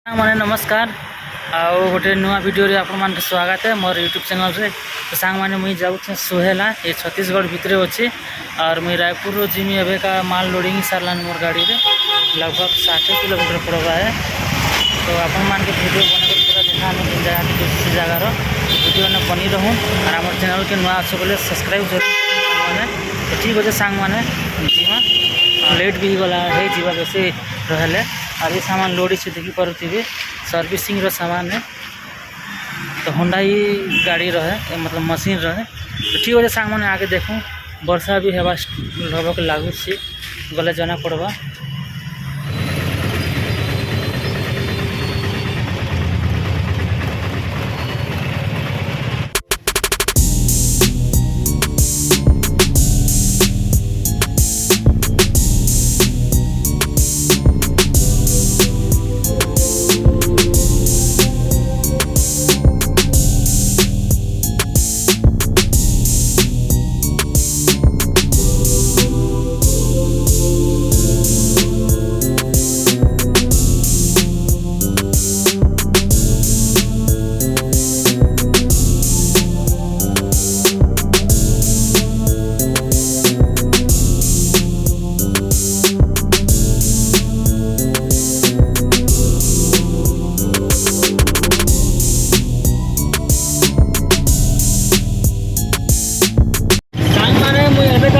मैंने नमस्कार आओ गोटे नुआ वीडियो रे आपण मान स्वागत है मोर यूट्यूब चैनल रे। तो सांग माने मुई जाऊ सोहेला ये छत्तीसगढ़ भितर अच्छे और मुई रायपुर जिमी एबे का माल लोडिंग सारलान मोर गाड़ी रे लगभग 60 किलोमीटर पड़वा है। तो आपण मान के वीडियो बना कर पूरा देखा हम जगह से जगार वीडियो ने बनी रहूँ और आम चैनल के नुआ अच्छे बोले सब्सक्राइब जरूर मैंने। तो ठीक अच्छे सांग मैंने जीवा लेट भी गला है जीवा बेसी रहे और ये सामान लोडी से देखी पारे सर्विसिंग रो सामान है। तो हुंडई गाड़ी रहे मतलब मशीन रहे। तो ठीक अच्छे सांग मैंने आगे देखूँ वर्षा भी हेबा लगभग लागू से गले जना पड़वा।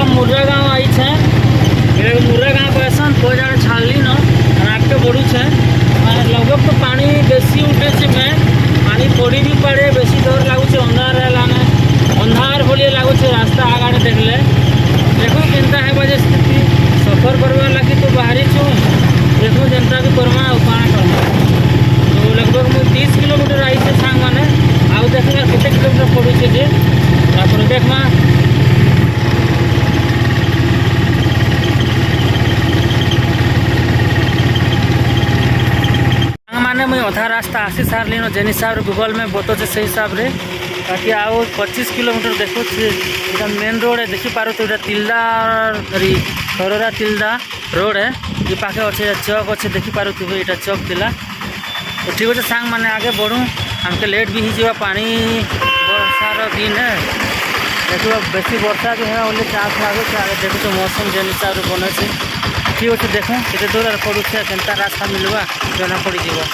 मुर्रा गाँव आई है मुर्रा गाँव पैसन पोजाड़ छाली न आगे बढ़ू है लगभग तो पानी बेसी उठे से मैं पानी पड़ी भी पड़े बेसी डर लगुच अंधार है अंधार भलिए लगुच रास्ता आगे देखले देखो केनता है बजे स्थिति सफर करवा लगी तो बाहरी छूँ देखो जनता भी करमा काଣା करना। तो लगभग मुझे 30 किलोमीटर आई से सांग मैंने आउ देखा केते किलोमीटर पड़ू जे देखमा मुझे अधा रास्ता आसी सारे जेन हिसाब से गूगल में बतौचे से हिसाब से बाकी आओ 25 किलोमीटर देखो मेन रोड है देखी पारो। तो तिल्दा खरोरा तिल्दा रोड है ये पाखे अच्छे चौक अच्छे देखी पारो यहाँ चौक थिला। तो ठीक अच्छे सांग मैंने आगे बढ़ूँ हमके लेट भी ही पानी वर्षार दिन है देखो बेसी वर्षा जो है बोले चाँस लगे आगे देखो तो मौसम जेन हिसाब से बने से ठीक अच्छे देखूँ केते दूर पड़ू केनता रास्ता मिलवा जना पड़ जावा।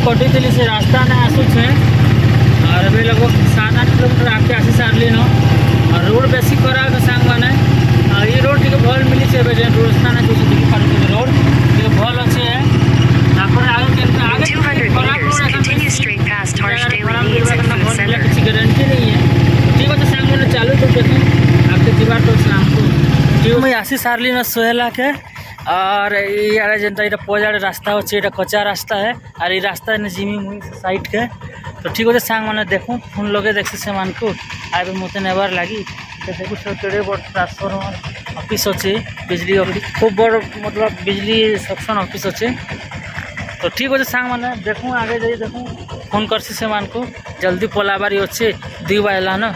कटी थी से रास्ता ना आसू है और अभी लगभग 7-8 किलोमीटर आगे आसी सारे न और रोड बेसी खराब है सांग मैंने ये रोड टी भल मिली से जेन रास्ता ना देखी पारे रोड टी भल अच्छे है किसी गारंटी नहीं है। ठीक अच्छे सांग मैंने चालू तो देखें आपके जीवार तो शाम को मैं आसी सारे न सोहेला के और ये जनता ये पोजाड़ रास्ता अच्छे ये कच्चा रास्ता है और ये रास्ता ने जिमी मुई साइड के। तो ठीक अच्छे सांग मैंने देखूँ फोन लगे देखी से मान को आगे मत नेबार लगी देखो केड़े बड़ ट्रांसफॉर्मर ऑफिस अच्छे बिजली ऑफिस खूब बड़ मतलब बिजली सेक्शन ऑफिस अच्छे। तो ठीक अच्छे सांग मैंने देखूँ आगे जाइए देखूँ फोन करसी से मान को जल्दी पोलाबारी अच्छे दी बाला न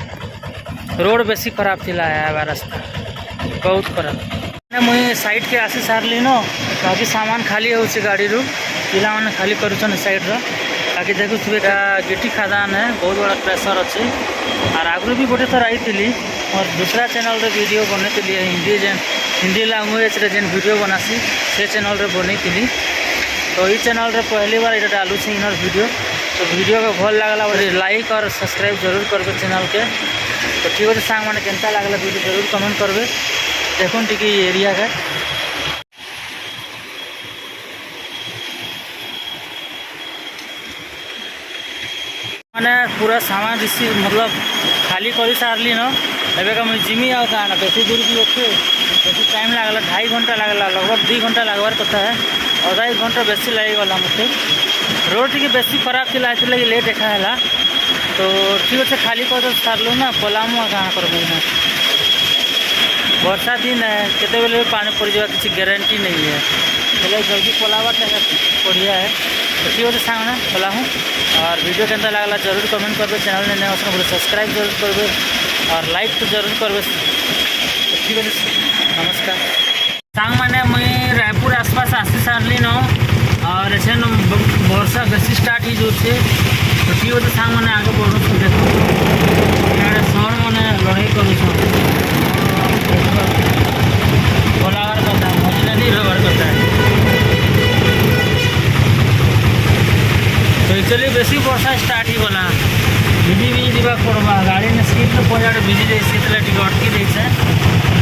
रोड बेसी खराब थी रास्ता बहुत खराब मुझे साइड के आसी सारे न बाकी सामान खाली हो गाड़ी रू पिला मैंने खाली करुन साइड बाकी देखु गिटी खादान है बहुत बड़ा प्रेसर अच्छे। और आगु भी गोटे थर आई थी और दूसरा चैनल रे वीडियो बनी हिंदी लैंग्वेज रे जेन वीडियो बनासी से चैनल रे बनी थी। तो ये चैनल रे पहली बार ये डालू से इनर वीडियो। तो वीडियो को भल लगला लाइक और सब्सक्राइब जरूर करबे चैनल के। तो ठीक अच्छे सांग मैंने केनता लगला वीडियो जरूर कमेंट करबे देखो टी एरिया का। मैंने पूरा सामान रिसीव मतलब खाली कर सारली न एबे मुझे जिमी आ ना बेसी दूर भी ओके बेसी टाइम लगला 2.5 घंटा लगला लगभग 2 घंटा लगवार कथा है आधा 1 घंटा बेसी लगेगा मत रोड टी बेसी खराब थी लगे लेट देखा है तो ठीक अच्छे खाली कर सारू ना पलामु आ कहाँ कर वर्षा दिन है केते बेले पानी पड़ जावा किसी गारंटी नहीं है पहले जल्दी पलावाटा बढ़िया है तो ठीक अच्छे सांग ना पला हूँ और वीडियो केंता लगला जरूर कमेंट करबे चैनल ने नया बोले सब्सक्राइब जरूर करबे और लाइक तो जरूर करबे तो ठीक है नमस्कार सांग मैंने मुई रायपुर आसपास आसी सारली न और ऐसे वर्षा बेसी स्टार्ट ही जो थे तो ठीक है सांग मैंने आगे बढ़ू देखो शहर मैंने लड़ाई करूँ बोलावर करता है मजी नदी व्यवहार करता है तो एक्चुअली बेसी वर्षा स्टार्ट ही गला भिजी भिजी जावा पड़वा गाड़ी में सीट में पहुँचा भिजी जाए सीट टी अटकी देছে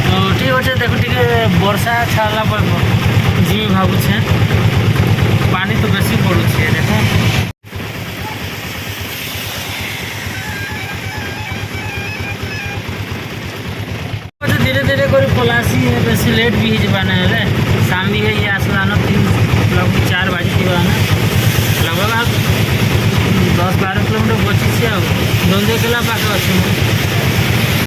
तो ठीक अच्छे देखो टी वर्षा छाड़ा पर जी भावुचे पानी तो बेसी पड़ुचे देखो धीरे धीरे कर पलासी है बेसी लेट भी जाना है शाम भी है ये आसला ना 3 4 बजे लगभग 10-12 किलोमीटर बची से जल्दी कला पाखे अच्छे